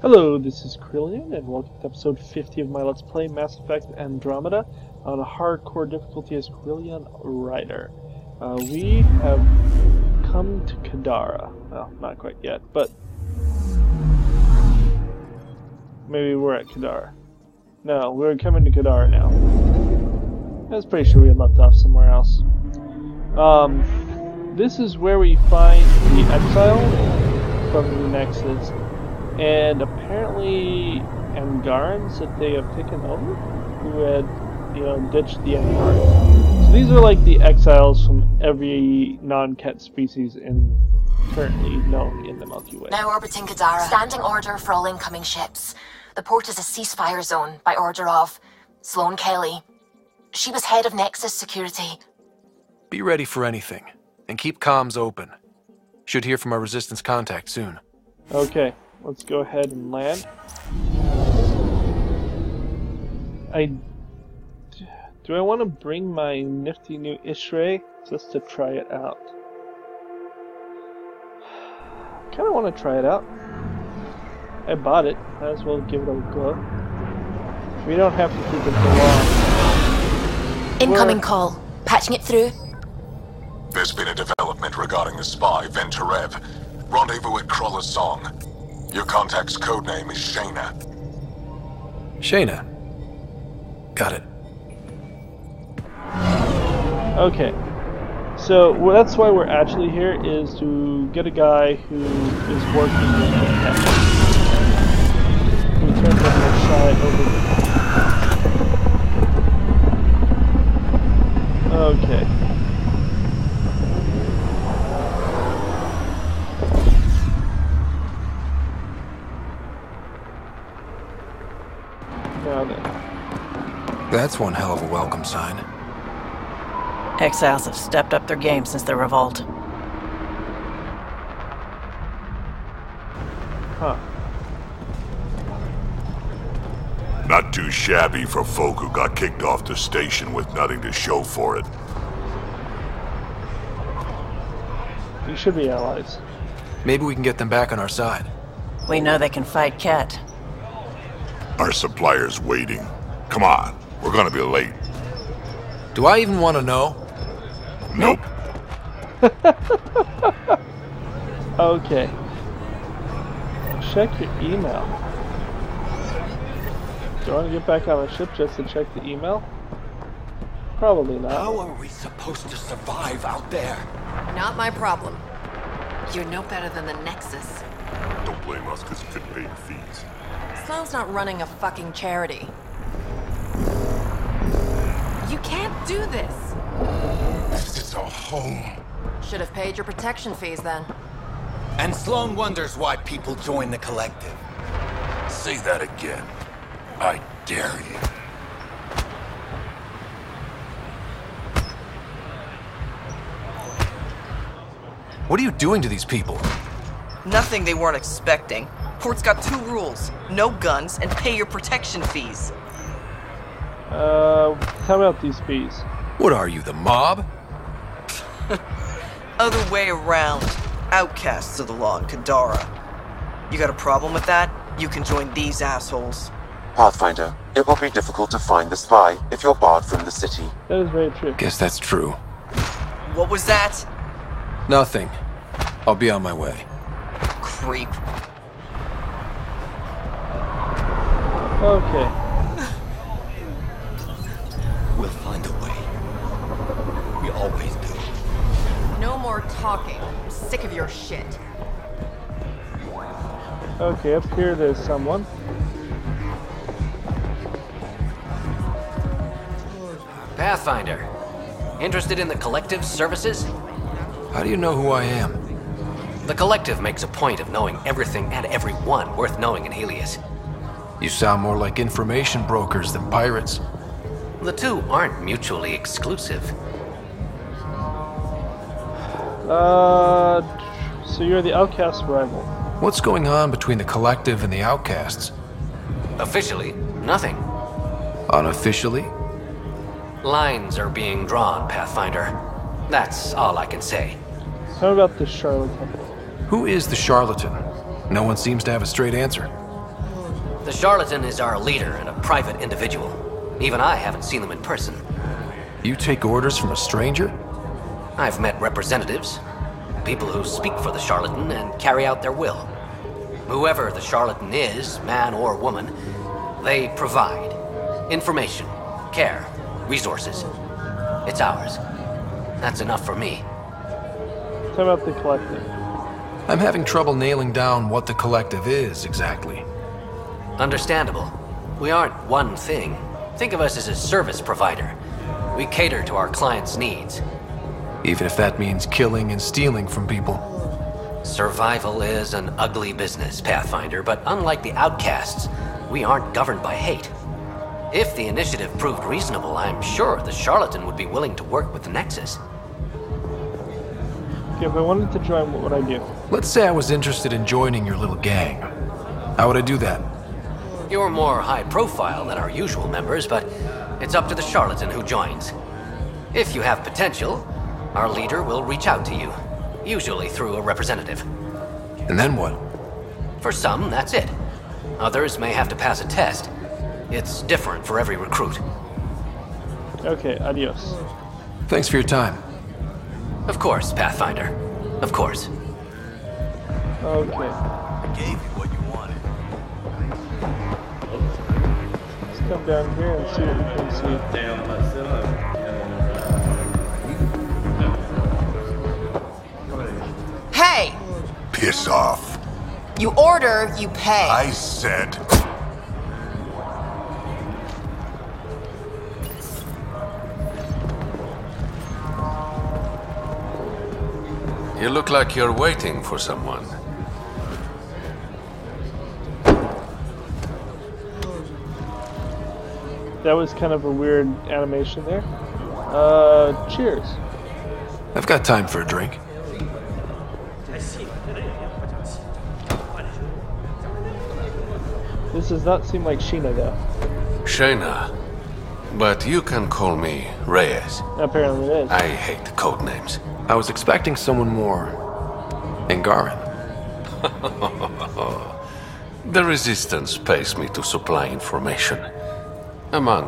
Hello, this is Krillian, and welcome to episode 50 of my Let's Play Mass Effect Andromeda on a hardcore difficulty as Krillian Rider. We have come to Kadara. Well, not quite yet, but maybe we're at Kadara. No, we're coming to Kadara now. I was pretty sure we had left off somewhere else. This is where we find the exile from the Nexus. And apparently Angarans that they have taken over, who had, ditched the Angarans. So these are like the exiles from every non-Ket species currently known in the Milky Way. Now orbiting Kadara. Standing order for all incoming ships. The port is a ceasefire zone by order of Sloane Kelly. She was head of Nexus security. Be ready for anything, and keep comms open. Should hear from our Resistance contact soon. Okay. Let's go ahead and land. Do I want to bring my nifty new Ishray just to try it out? Kind of want to try it out. I bought it. Might as well give it a go. We don't have to keep it for long. Incoming call. Patching it through. There's been a development regarding the spy, Venturev. Rendezvous at Crawler's Song. Your contact's codename is Shayna. Shayna. Got it. Okay. So that's why we're actually here, is to get a guy who is working with the tech. We turn the other side over. Okay. That's one hell of a welcome sign. Exiles have stepped up their game since the revolt. Huh. Not too shabby for folk who got kicked off the station with nothing to show for it. You should be allies. Maybe we can get them back on our side. We know they can fight Ket. Our supplier's waiting. Come on, we're gonna be late. Do I even want to know? Nope. Okay. Check your email. Do you want to get back on the ship just to check the email? Probably not. How are we supposed to survive out there? Not my problem. You're no better than the Nexus. Don't blame us because you couldn't pay your fees. Sloane's not running a fucking charity. You can't do this. This is our home. Should have paid your protection fees then. And Sloane wonders why people join the collective. Say that again. I dare you. What are you doing to these people? Nothing they weren't expecting. Port's got two rules. No guns and pay your protection fees. Tell me about these fees. What are you, the mob? Other way around. Outcasts of the law in Kadara. You got a problem with that? You can join these assholes. Pathfinder, it will be difficult to find the spy if you're barred from the city. That is very true. Guess that's true. What was that? Nothing. I'll be on my way. Creep. Okay. We'll find a way. We always do. No more talking. I'm sick of your shit. Okay, up here there's someone. Pathfinder. Interested in the Collective's services? How do you know who I am? The Collective makes a point of knowing everything and everyone worth knowing in Helios. You sound more like information brokers than pirates. The two aren't mutually exclusive. So you're the outcast rival. What's going on between the Collective and the Outcasts? Officially, nothing. Unofficially? Lines are being drawn, Pathfinder. That's all I can say. How about the charlatan? Who is the charlatan? No one seems to have a straight answer. The charlatan is our leader and a private individual. Even I haven't seen him in person. You take orders from a stranger? I've met representatives, people who speak for the charlatan and carry out their will. Whoever the charlatan is, man or woman, they provide information, care, resources. It's ours. That's enough for me. Talk about the collective. I'm having trouble nailing down what the collective is exactly. Understandable. We aren't one thing. Think of us as a service provider. We cater to our clients' needs. Even if that means killing and stealing from people. Survival is an ugly business, Pathfinder, but unlike the outcasts, we aren't governed by hate. If the initiative proved reasonable, I'm sure the charlatan would be willing to work with the Nexus. Okay, if I wanted to join, what would I do? Let's say I was interested in joining your little gang. How would I do that? You're more high profile than our usual members, but it's up to the charlatan who joins. If you have potential, our leader will reach out to you, usually through a representative. And then what? For some, that's it. Others may have to pass a test. It's different for every recruit. Okay, adios. Thanks for your time. Of course, Pathfinder. Of course. Okay. I gave you what you wanted. Let's come down here and see what we can see. Hey! Piss off. You order, you pay. I said... You look like you're waiting for someone. That was kind of a weird animation there. Cheers. I've got time for a drink. This does not seem like Sheena, though. Shayna. But you can call me Reyes. Apparently it is. I hate code names. I was expecting someone more... Angaran. The Resistance pays me to supply information. Among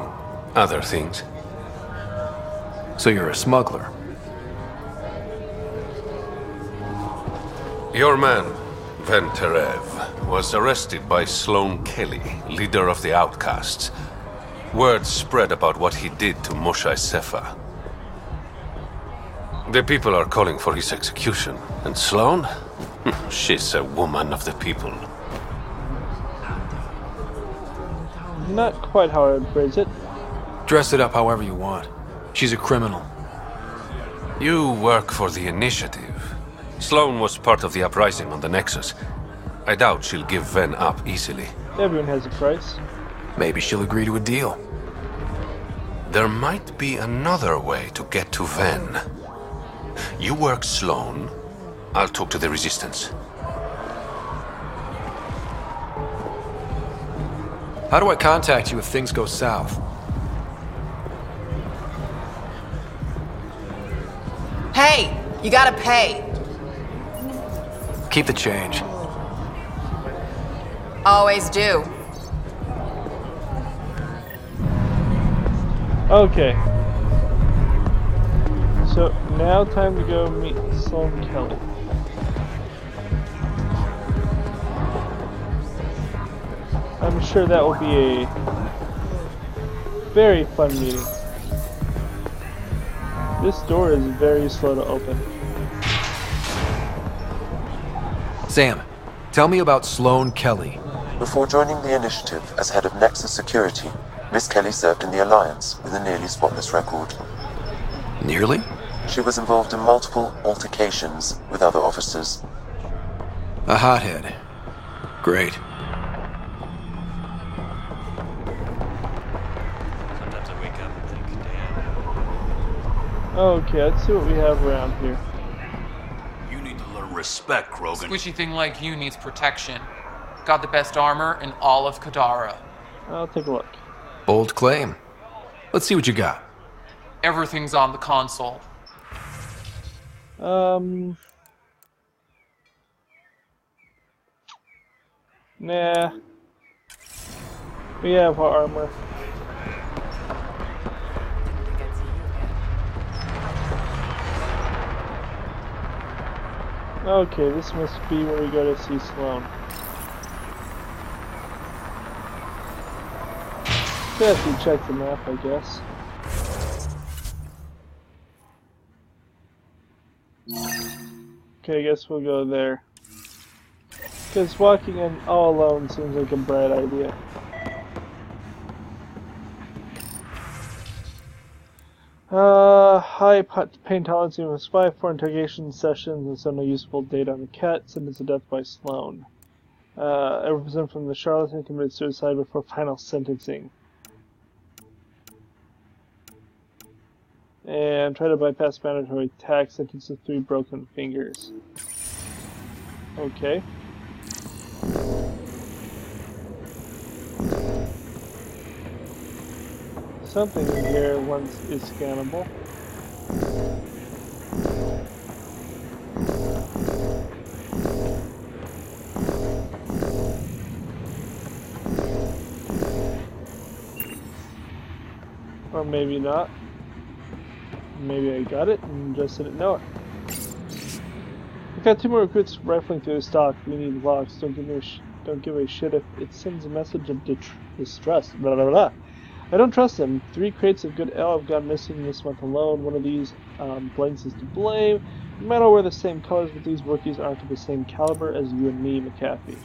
other things. So you're a smuggler? Your man, Venterev, was arrested by Sloane Kelly, leader of the Outcasts. Word spread about what he did to Moshe Sefa. The people are calling for his execution. And Sloane? She's a woman of the people. Not quite how I would phrase it. Dress it up however you want. She's a criminal. You work for the Initiative. Sloane was part of the uprising on the Nexus. I doubt she'll give Ven up easily. Everyone has a price. Maybe she'll agree to a deal. There might be another way to get to Ven. You work Sloane. I'll talk to the Resistance. How do I contact you if things go south? Hey, you gotta pay. Keep the change. Always do. Okay. So, now time to go meet Sloane Kelly. I'm sure that will be a very fun meeting. This door is very slow to open. Sam, tell me about Sloane Kelly. Before joining the Initiative as head of Nexus Security, Miss Kelly served in the Alliance with a nearly spotless record. Nearly? She was involved in multiple altercations with other officers. A hothead. Great. Sometimes I wake up and think, damn. Okay, let's see what we have around here. You need to learn respect, Krogan. Squishy thing like you needs protection. Got the best armor in all of Kadara. I'll take a look. Bold claim. Let's see what you got. Everything's on the console. Nah. We have our armor. Okay, this must be where we go to see Sloane. Yes, you check the map, I guess. Okay, I guess we'll go there. Because walking in all alone seems like a bad idea. High pain tolerance was 5 for interrogation sessions and so no useful data on the cat. Sentenced to death by Sloane. A representative from the charlatan committed suicide before final sentencing. And try to bypass mandatory tax, sentence of 3 broken fingers. Okay. Something in here once is scannable. Or maybe not. Maybe I got it and just didn't know it. We've got 2 more recruits rifling through the stock. We need logs. Don't give a shit if it sends a message of distrust. Blah blah blah. I don't trust them. 3 crates of good ale have gone missing this month alone. One of these blanks is to blame. We might all wear the same colors, but these rookies aren't of the same caliber as you and me, McAfee.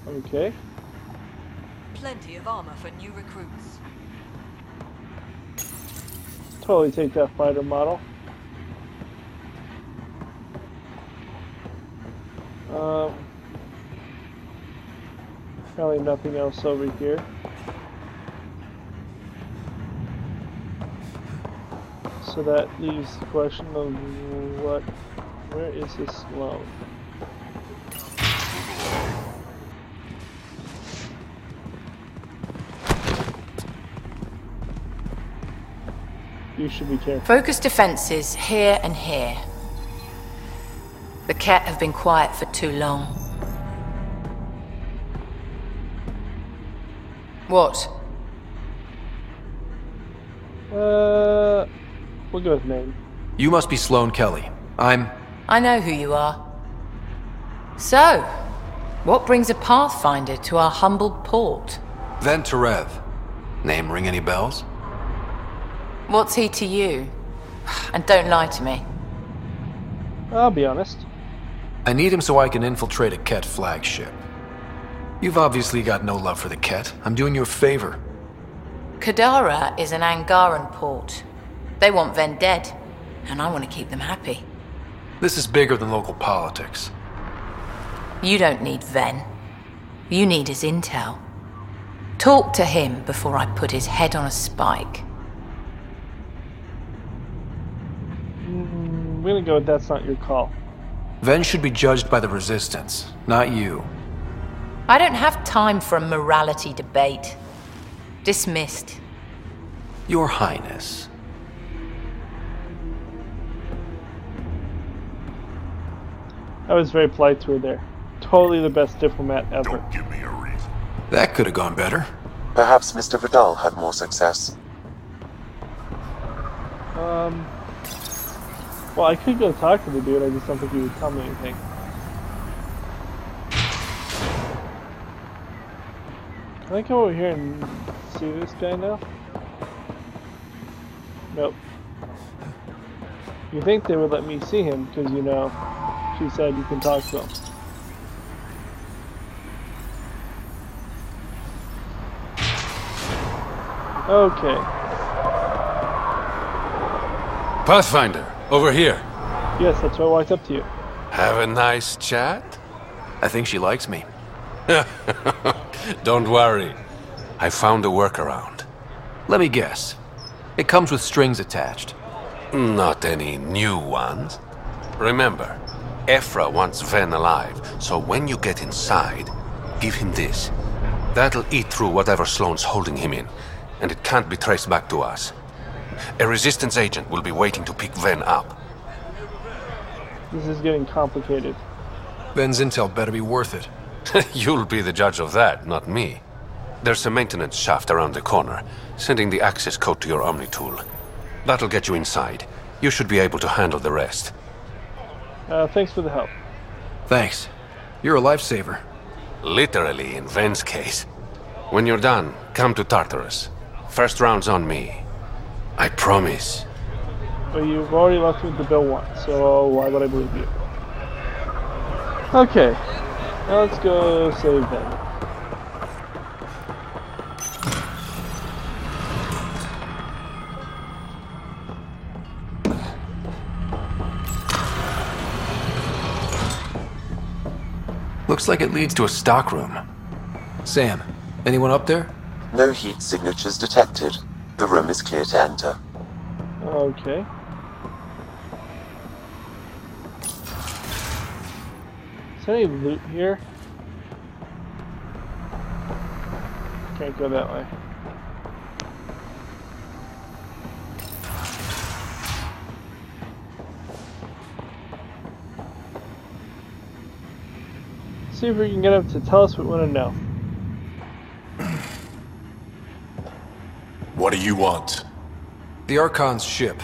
Okay. Plenty of armor for new recruits. Totally take that fighter model. Probably nothing else over here. So that leaves the question of where is this Sloane? You should be careful. Focus defenses here and here. The cat have been quiet for too long. What? We'll go with name. You must be Sloane Kelly. I know who you are. So, what brings a Pathfinder to our humble port? Ven Terev. Name ring any bells? What's he to you? And don't lie to me. I'll be honest. I need him so I can infiltrate a Ket flagship. You've obviously got no love for the Ket. I'm doing you a favor. Kadara is an Angaran port. They want Ven dead, and I want to keep them happy. This is bigger than local politics. You don't need Ven. You need his intel. Talk to him before I put his head on a spike. I'm gonna go with that's not your call. Ven should be judged by the Resistance, not you. I don't have time for a morality debate. Dismissed. Your Highness. I was very polite to her there. Totally the best diplomat ever. Don't give me a reason. That could have gone better. Perhaps Mr. Vidal had more success. Well, I could go talk to the dude, I just don't think he would tell me anything. Can I go over here and see this guy now? Nope. You think they would let me see him, because, you know, she said you can talk to him. Okay. Pathfinder, over here. Yes, that's why I walked up to you. Have a nice chat? I think she likes me. Don't worry. I found a workaround. Let me guess. It comes with strings attached. Not any new ones. Remember, Ephra wants Ven alive, so when you get inside, give him this. That'll eat through whatever Sloane's holding him in, and it can't be traced back to us. A Resistance agent will be waiting to pick Ven up. This is getting complicated. Ven's intel better be worth it. You'll be the judge of that, not me. There's a maintenance shaft around the corner, sending the access code to your Omni tool. That'll get you inside. You should be able to handle the rest. Thanks for the help. Thanks. You're a lifesaver. Literally, in Ven's case. When you're done, come to Tartarus. First round's on me. I promise. But you've already left me the bill once, so why would I believe you? Okay. Now let's go save them. Looks like it leads to a stockroom. Sam, anyone up there? No heat signatures detected. The room is clear to enter. Okay. Is there any loot here? Can't go that way. See if we can get him to tell us what we want to know. What do you want? The Archon's ship.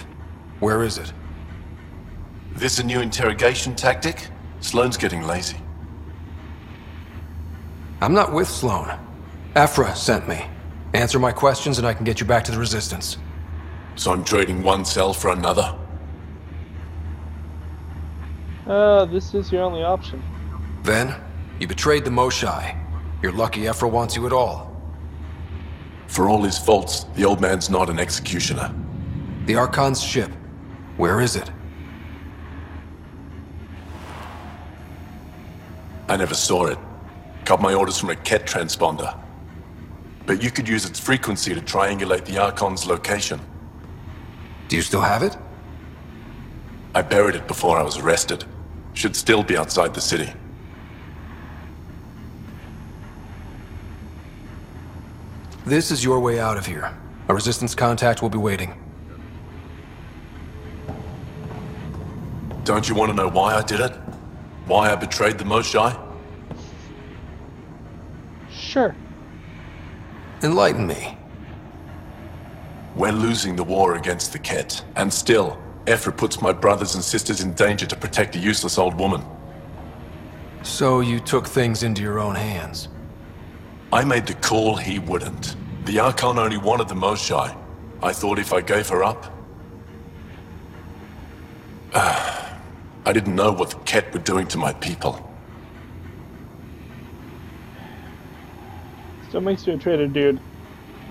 Where is it? This a new interrogation tactic? Sloane's getting lazy. I'm not with Sloane. Ephra sent me. Answer my questions and I can get you back to the Resistance. So I'm trading one cell for another? This is your only option. Then, you betrayed the Moshai. You're lucky Ephra wants you at all. For all his faults, the old man's not an executioner. The Archon's ship. Where is it? I never saw it. Got my orders from a Ket transponder. But you could use its frequency to triangulate the Archon's location. Do you still have it? I buried it before I was arrested. Should still be outside the city. This is your way out of here. A Resistance contact will be waiting. Don't you want to know why I did it? Why I betrayed the Moshai? Sure. Enlighten me. We're losing the war against the Ket, and still, Ephra puts my brothers and sisters in danger to protect a useless old woman. So you took things into your own hands? I made the call he wouldn't. The Archon only wanted the Moshai. I thought if I gave her up... I didn't know what the Ket were doing to my people. Still makes you a traitor, dude.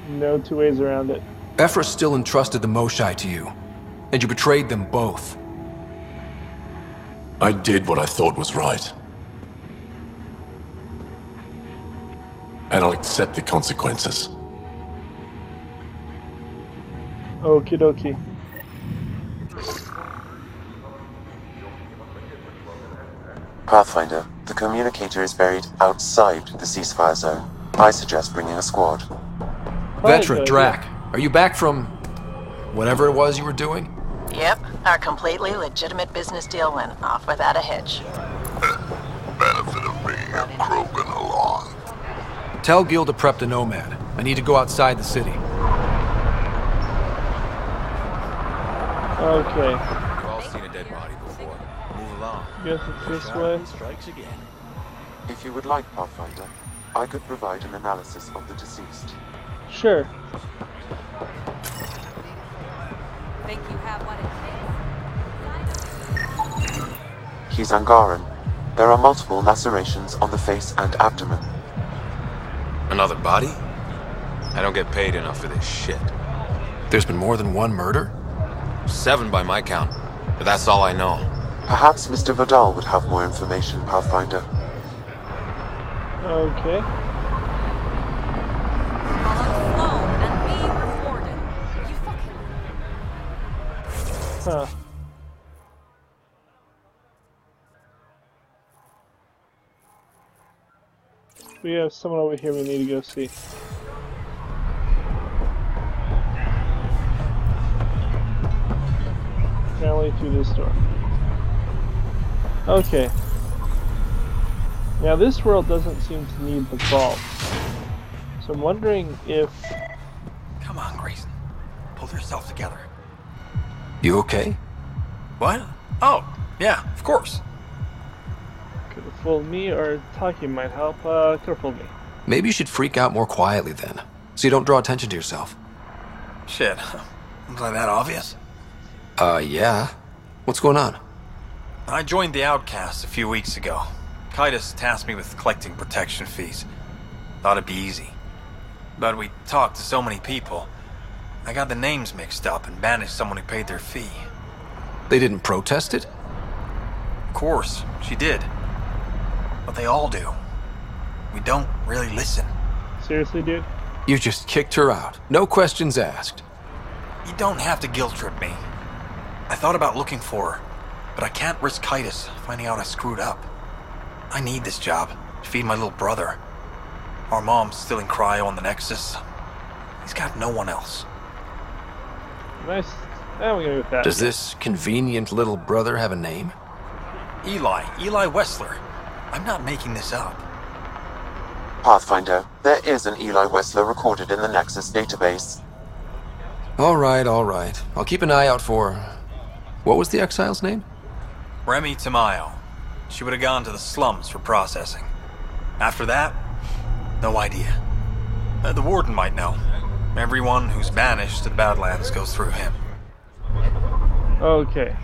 No two ways around it. Ephra still entrusted the Moshai to you, and you betrayed them both. I did what I thought was right. And I'll accept the consequences. Okie dokie. Pathfinder, the communicator is buried outside the ceasefire zone. I suggest bringing a squad. Vetra, Drac, are you back from whatever it was you were doing? Yep, our completely legitimate business deal went off without a hitch. Benefit of bringing a Krogan along. Tell Gil to prep the Nomad. I need to go outside the city. Okay. We've all seen a dead body before. Move along. Guess it's this way. Strikes again. If you would like, Pathfinder, I could provide an analysis of the deceased. Sure. Think you have what it takes? He's Angaran. There are multiple lacerations on the face and abdomen. Another body? I don't get paid enough for this shit. There's been more than one murder? 7 by my count, but that's all I know. Perhaps Mr. Vidal would have more information, Pathfinder. Okay. Huh. We have someone over here we need to go see. Apparently through this door. Okay. Now this world doesn't seem to need the vault. So I'm wondering if... Come on, Grayson. Pull yourself together. You okay? What? Oh, yeah, of course. Could have fooled me, or talking might help. Could have fooled me. Maybe you should freak out more quietly then, so you don't draw attention to yourself. Shit. Was I that obvious? Yeah. What's going on? I joined the Outcasts a few weeks ago. Kitus tasked me with collecting protection fees. Thought it'd be easy. But we talked to so many people. I got the names mixed up and banished someone who paid their fee. They didn't protest it? Of course, she did. But they all do. We don't really listen. Seriously, dude? You just kicked her out. No questions asked. You don't have to guilt trip me. I thought about looking for her, but I can't risk Kitus finding out I screwed up. I need this job to feed my little brother. Our mom's still in cryo on the Nexus. He's got no one else. Nice. We're gonna go with that. Does this convenient little brother have a name? Eli Wessler. I'm not making this up. Pathfinder, there is an Eli Wessler recorded in the Nexus database. All right. I'll keep an eye out for... What was the exile's name? Remy Tamayo. She would have gone to the slums for processing. After that, no idea. The warden might know. Everyone who's banished to the Badlands goes through him. Okay.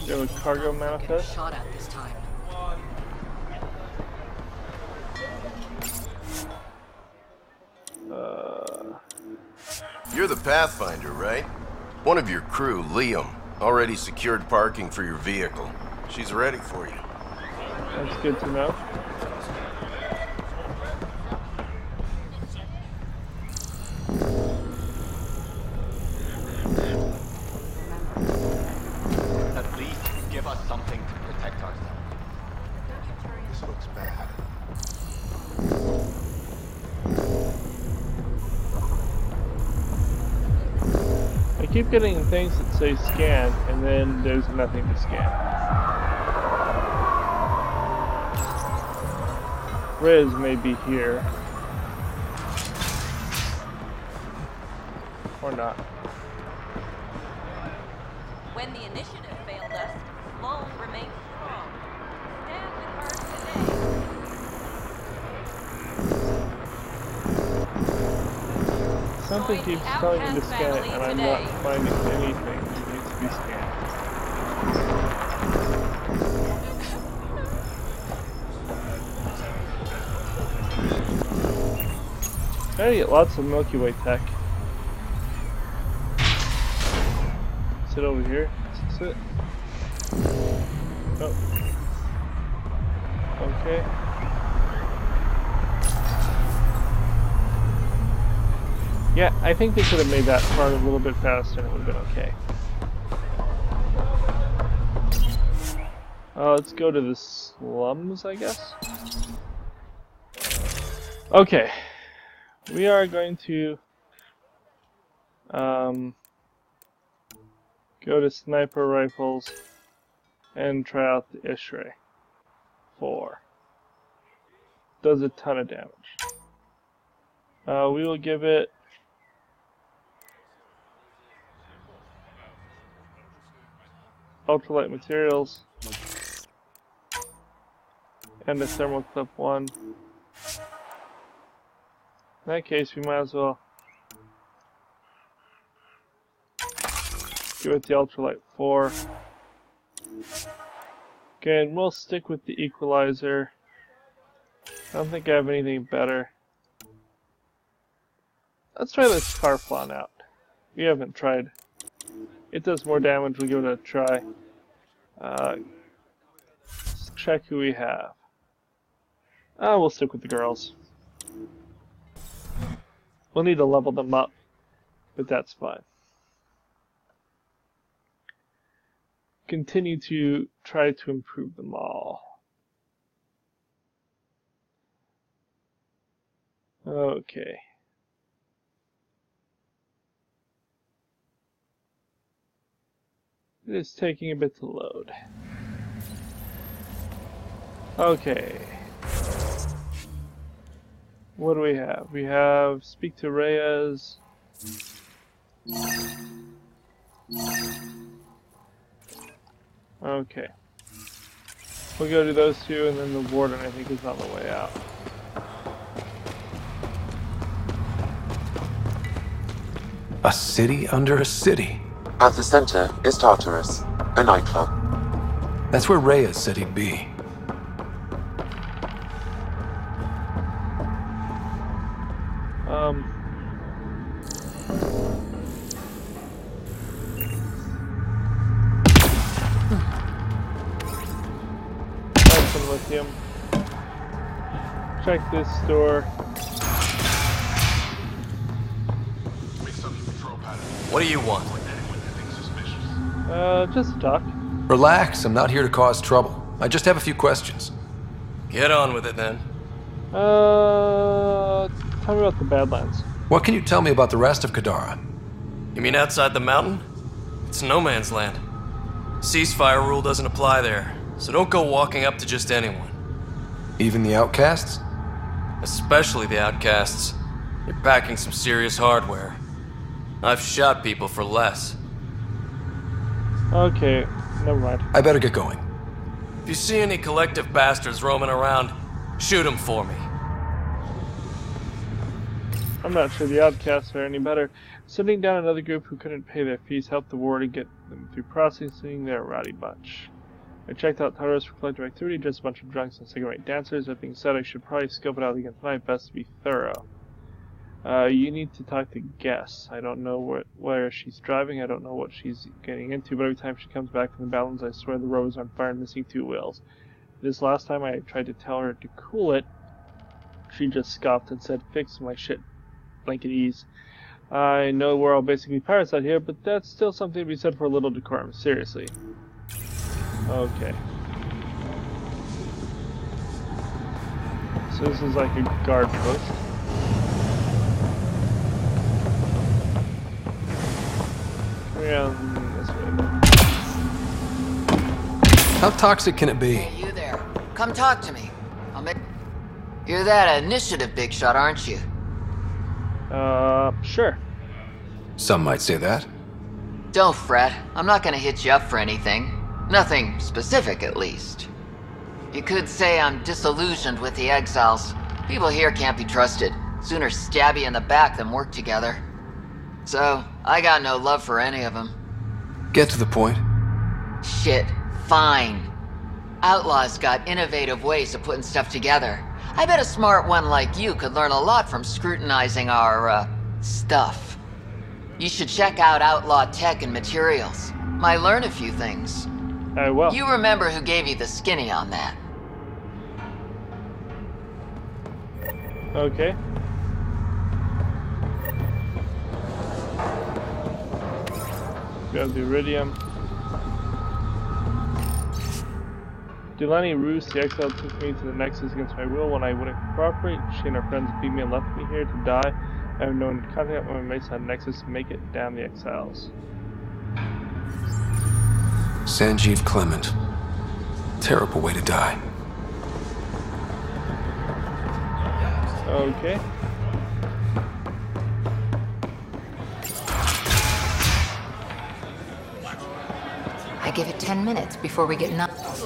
Do a cargo manifest. Shot at this time. You're the Pathfinder, right? One of your crew, Liam, already secured parking for your vehicle. She's ready for you. That's good to know. At least give us something to protect ourselves. This looks bad. I keep getting things that say scan, and then there's nothing to scan. Riz may be here. Or not. When the initiative failed us, Sloan remained strong. Stand with her today. Something keeps telling me to scan it, and I'm not finding anything that needs to be scanned. Gotta get lots of Milky Way tech. Sit over here. Sit. Oh. Okay. Yeah, I think they could have made that part a little bit faster and it would have been okay. Let's go to the slums, I guess. Okay. We are going to go to sniper rifles and try out the Ishray 4. Does a ton of damage. We will give it ultralight materials and the thermal clip 1. In that case, we might as well give it the ultralight 4. Okay, and we'll stick with the equalizer. I don't think I have anything better. Let's try this Carflon out. We haven't tried. It does more damage, we'll give it a try. Let's check who we have. We'll stick with the girls. We'll need to level them up, but that's fine. Continue to try to improve them all. Okay. It is taking a bit to load. Okay. What do we have? We have speak to Reyes. Okay. We'll go to those two, and then the warden, I think, is on the way out. A city under a city. At the center is Tartarus, a nightclub. That's where Reyes said he'd be. Have some lithium. Check this store. What do you want? Just talk. Relax, I'm not here to cause trouble. I just have a few questions. Get on with it then. Tell me about the Badlands. What can you tell me about the rest of Kadara? You mean outside the mountain? It's no man's land. Ceasefire rule doesn't apply there, so don't go walking up to just anyone. Even the outcasts? Especially the outcasts. You're packing some serious hardware. I've shot people for less. Okay, never mind. I better get going. If you see any collective bastards roaming around, shoot them for me. I'm not sure the outcasts are any better. Sitting down another group who couldn't pay their fees helped the warden get them through processing. They're a rowdy bunch. I checked out Tartarus for collective activity, just a bunch of drunks and cigarette dancers. That being said, I should probably scope it out again tonight, best to be thorough. You need to talk to Guess. I don't know where she's driving, I don't know what she's getting into, but every time she comes back from the Badlands, I swear the road is on fire and missing 2 wheels. This last time I tried to tell her to cool it, she just scoffed and said, "Fix my shit, blanket-ease." I know we're all basically pirates out here, but that's still something to be said for a little decorum. Seriously. Okay. So this is like a guard post. Around this way. How toxic can it be? Hey, you there. Come talk to me. You're that initiative big shot, aren't you? Sure. Some might say that. Don't fret. I'm not gonna hit you up for anything. Nothing specific, at least. You could say I'm disillusioned with the exiles. People here can't be trusted. Sooner stab you in the back than work together. So, I got no love for any of them. Get to the point. Shit, fine. Outlaws got innovative ways of putting stuff together. I bet a smart one like you could learn a lot from scrutinizing our, stuff. You should check out Outlaw Tech and Materials. Might learn a few things. I will. You remember who gave you the skinny on that. Okay. Grab the iridium. Delaney Roos, the exile, took me to the Nexus against my will when I wouldn't cooperate. She and her friends beat me and left me here to die. I have no contact with my mates on Nexus to make it. Damn the exiles. Sanjeev Clement. Terrible way to die. Okay. I give it 10 minutes before we get nuts.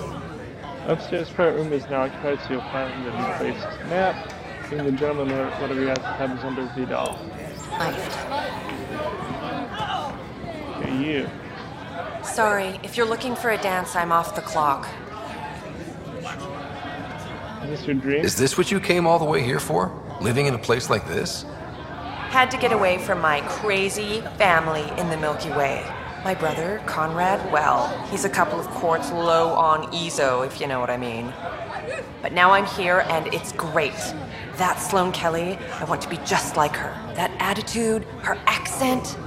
Upstairs private room is now occupied, so you'll find the new place's map. Being the gentleman, whatever he has to have is under Vidal. Okay, you. Sorry, if you're looking for a dance, I'm off the clock. Is this your dream? Is this what you came all the way here for? Living in a place like this? Had to get away from my crazy family in the Milky Way. My brother, Conrad, well, he's a couple of quarts low on EZO, if you know what I mean. But now I'm here, and it's great. That Sloane Kelly, I want to be just like her. That attitude, her accent.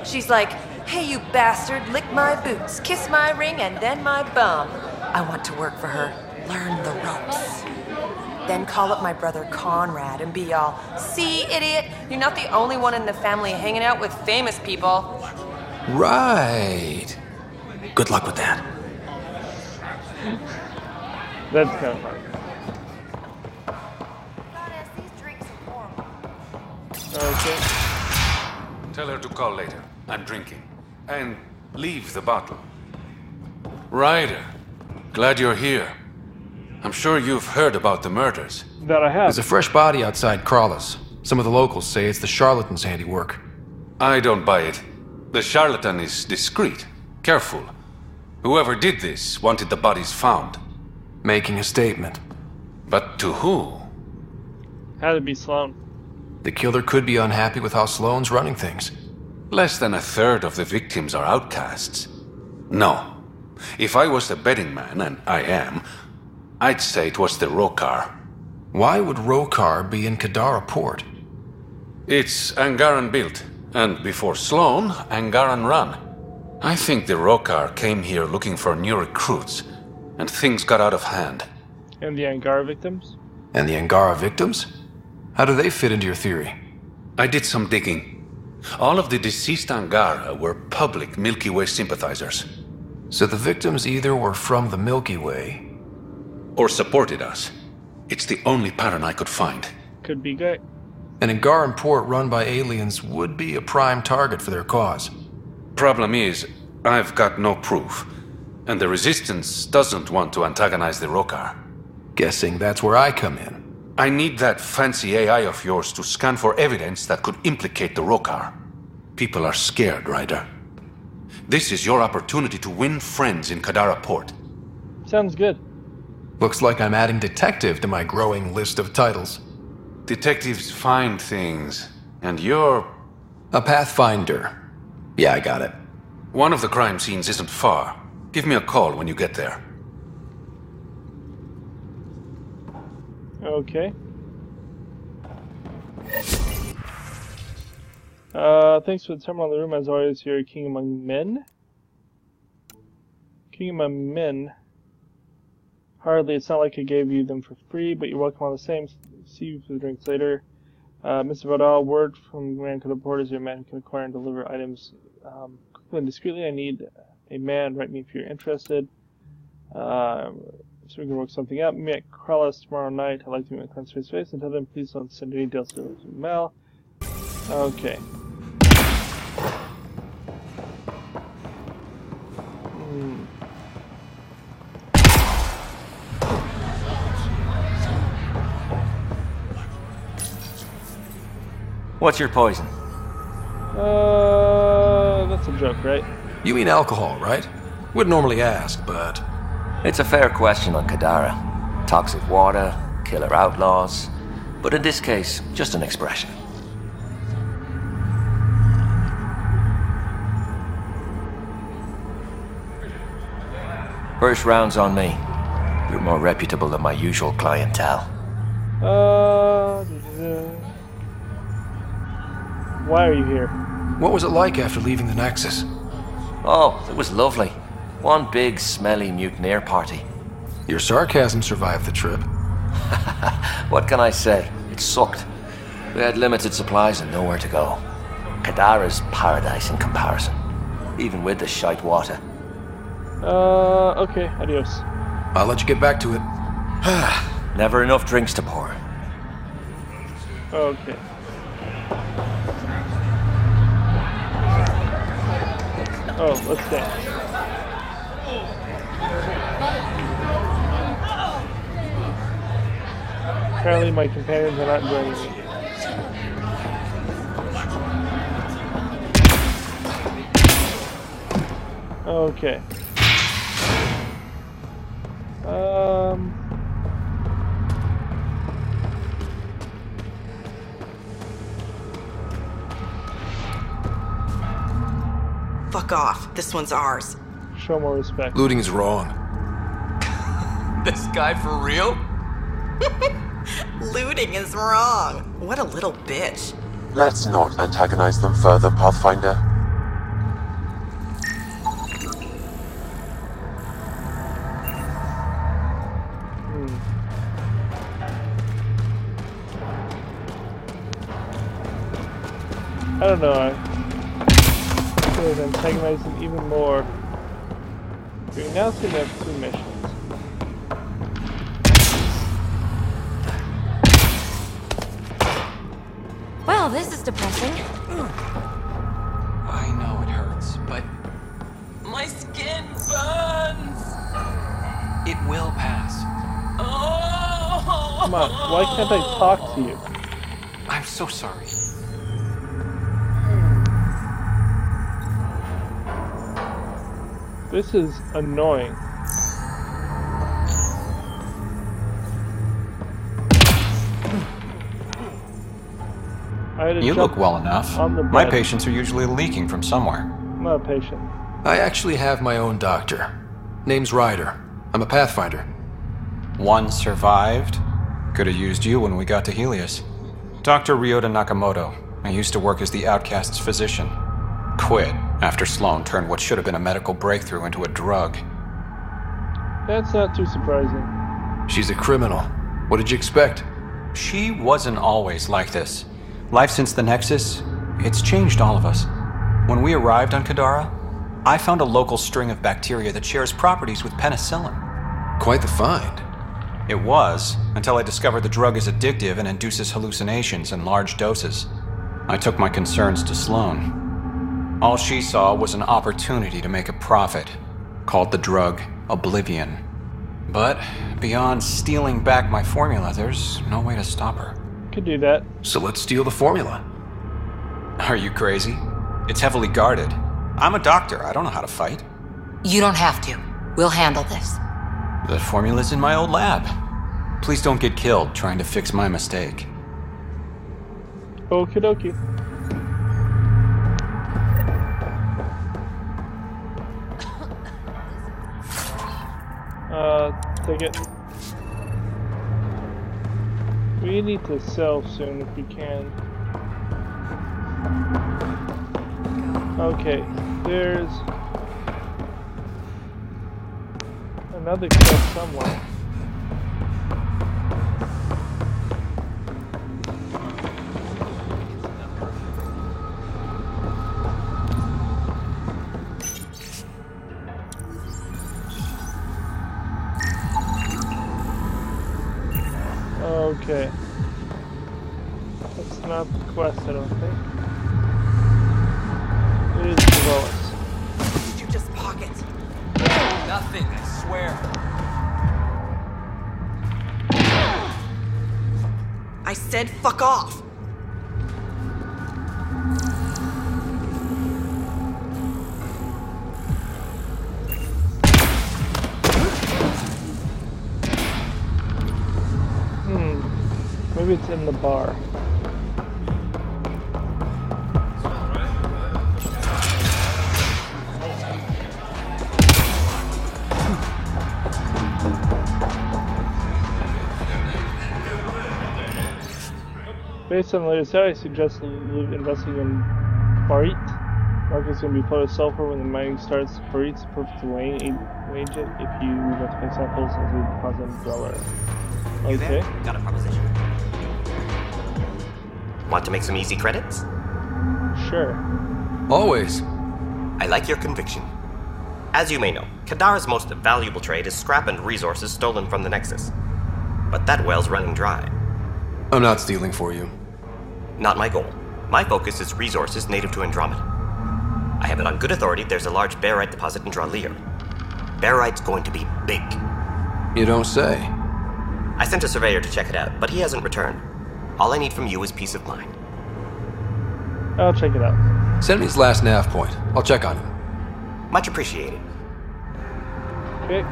She's like, "Hey, you bastard, lick my boots, kiss my ring, and then my bum." I want to work for her, learn the ropes. Then call up my brother Conrad and be all, "See, idiot, you're not the only one in the family hanging out with famous people." Right. Good luck with that. That's kind of fun. Okay. Tell her to call later. I'm drinking. And leave the bottle. Ryder, glad you're here. I'm sure you've heard about the murders. That I have. There's a fresh body outside Crawlers. Some of the locals say it's the charlatan's handiwork. I don't buy it. The charlatan is discreet, careful. Whoever did this wanted the bodies found. Making a statement. But to who? Had to be Sloan. The killer could be unhappy with how Sloan's running things. Less than a third of the victims are outcasts. No. If I was a betting man, and I am, I'd say it was the Rokar. Why would Rokar be in Kadara port? It's Angaran built, and before Sloan, Angaran run. I think the Rokar came here looking for new recruits, and things got out of hand. And the Angara victims? And the Angara victims? How do they fit into your theory? I did some digging. All of the deceased Angara were public Milky Way sympathizers. So the victims either were from the Milky Way... or supported us. It's the only pattern I could find. Could be good. An Angaran port run by aliens would be a prime target for their cause. Problem is, I've got no proof. And the Resistance doesn't want to antagonize the Rokar. Guessing that's where I come in. I need that fancy AI of yours to scan for evidence that could implicate the Rokar. People are scared, Ryder. This is your opportunity to win friends in Kadara Port. Sounds good. Looks like I'm adding detective to my growing list of titles. Detectives find things, and you're... a pathfinder. Yeah, I got it. One of the crime scenes isn't far. Give me a call when you get there. Okay. Thanks for the time on the room. As always, you're King Among Men. King Among Men. Hardly. It's not like I gave you them for free, but you're welcome all the same. See you for the drinks later. Mr. Vadal, word from Man Could Report is your man who can acquire and deliver items quickly and discreetly. I need a man. Write me if you're interested. So we can work something out. Meet at Krallis tomorrow night. I'd like to meet my clients face to face and tell them please don't send any deals to Mel. Okay. What's your poison? That's a joke, right? You mean alcohol, right? Would normally ask, but... It's a fair question on Kadara. Toxic water, killer outlaws, but in this case, just an expression. First round's on me. You're more reputable than my usual clientele. Why are you here? What was it like after leaving the Nexus? Oh, it was lovely. One big, smelly mutineer party. Your sarcasm survived the trip. What can I say? It sucked. We had limited supplies and nowhere to go. Kadara's paradise in comparison, even with the shite water. Okay, adios. I'll let you get back to it. Never enough drinks to pour. Okay. Oh, let's dance. Apparently my companions are not joining me. Okay. Fuck off. This one's ours. Show more respect. Looting is wrong. This guy for real? Looting is wrong. What a little bitch. Let's not antagonize them further, Pathfinder. I don't know. I could antagonize them even more. We now seem to have 2 missions. Well, this is depressing. I know it hurts, but My skin burns. it will pass. Oh. Come on, why can't I talk to you? I'm so sorry. This is annoying. You look well enough. My patients are usually leaking from somewhere. I'm not a patient. I actually have my own doctor. Name's Ryder. I'm a Pathfinder. One survived. Could have used you when we got to Helios. Dr. Ryota Nakamoto. I used to work as the Outcast's physician. Quit after Sloan turned what should have been a medical breakthrough into a drug. That's not too surprising. She's a criminal. What did you expect? She wasn't always like this. Life since the Nexus, it's changed all of us. When we arrived on Kadara, I found a local string of bacteria that shares properties with penicillin. Quite the find. It was, until I discovered the drug is addictive and induces hallucinations in large doses. I took my concerns to Sloan. All she saw was an opportunity to make a profit, called the drug Oblivion. But beyond stealing back my formula, there's no way to stop her. Could do that. So let's steal the formula. Are you crazy? It's heavily guarded. I'm a doctor. I don't know how to fight. You don't have to. We'll handle this. The formula's in my old lab. Please don't get killed trying to fix my mistake. Okie dokie. Take it. We need to sell soon if we can. Okay, there's another kill somewhere. Okay. That's not the quest, I don't think. It is below us. Did you just pocket? Nothing, I swear. I said fuck off. Maybe it's in the bar. Based on the latest data, I suggest investing in Farit. Market's going to be full of sulfur when the mining starts. Farit's perfect wage it if you multiply samples as a deposit dweller. Okay. Got a proposition. Want to make some easy credits? Sure. Always. I like your conviction. As you may know, Kadara's most valuable trade is scrap and resources stolen from the Nexus. But that well's running dry. I'm not stealing for you. Not my goal. My focus is resources native to Andromeda. I have it on good authority there's a large barite deposit in Draleer. Barite's going to be big. You don't say. I sent a surveyor to check it out, but he hasn't returned. All I need from you is peace of mind. I'll check it out. Send me his last nav point. I'll check on him. Much appreciated. Okay.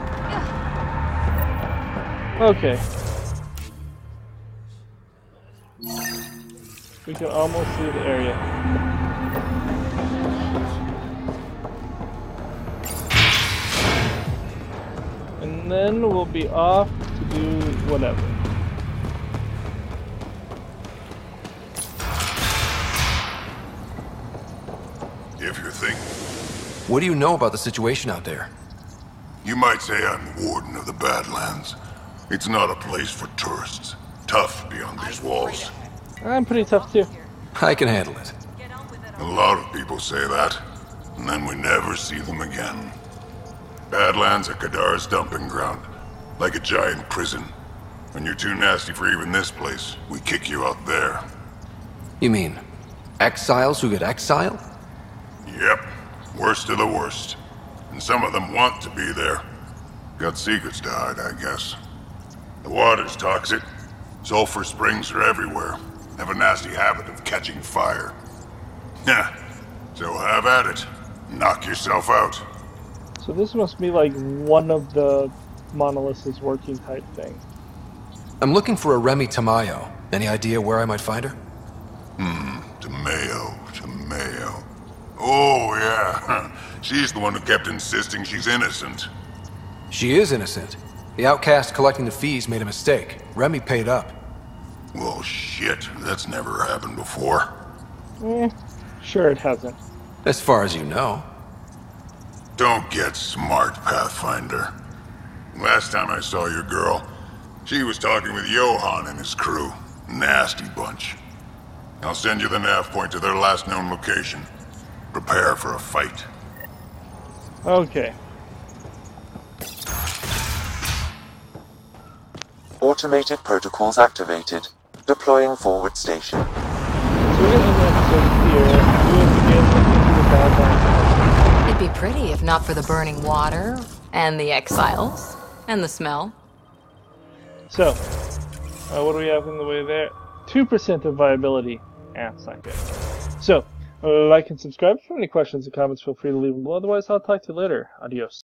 Okay. We can almost see the area. And then we'll be off to do whatever. If you're thinking. What do you know about the situation out there? You might say I'm warden of the Badlands. It's not a place for tourists. Tough beyond these walls. I'm pretty tough too. I can handle it. A lot of people say that, and then we never see them again. Badlands are Kadar's dumping ground. Like a giant prison. When you're too nasty for even this place, we kick you out there. You mean exiles who get exiled? Yep. Worst of the worst. And some of them want to be there. Got secrets to hide, I guess. The water's toxic. Sulfur springs are everywhere. Have a nasty habit of catching fire. Yeah. So have at it. Knock yourself out. So this must be like one of the monoliths working type thing. I'm looking for a Remy Tamayo. Any idea where I might find her? Tamayo. Oh, yeah. She's the one who kept insisting she's innocent. She is innocent. The outcast collecting the fees made a mistake. Remy paid up. Well, shit. That's never happened before. Sure it hasn't. As far as you know. Don't get smart, Pathfinder. Last time I saw your girl, she was talking with Johan and his crew. Nasty bunch. I'll send you the nav point to their last known location. Prepare for a fight. Okay. Automated protocols activated. Deploying forward station. So we're going to end the episode here. We'll begin looking into the Badlands. It'd be pretty if not for the burning water, and the exiles, and the smell. So, what do we have in the way there? 2% of viability. That's not good. So, like and subscribe. If you have any questions or comments, feel free to leave them below. Otherwise, I'll talk to you later. Adios.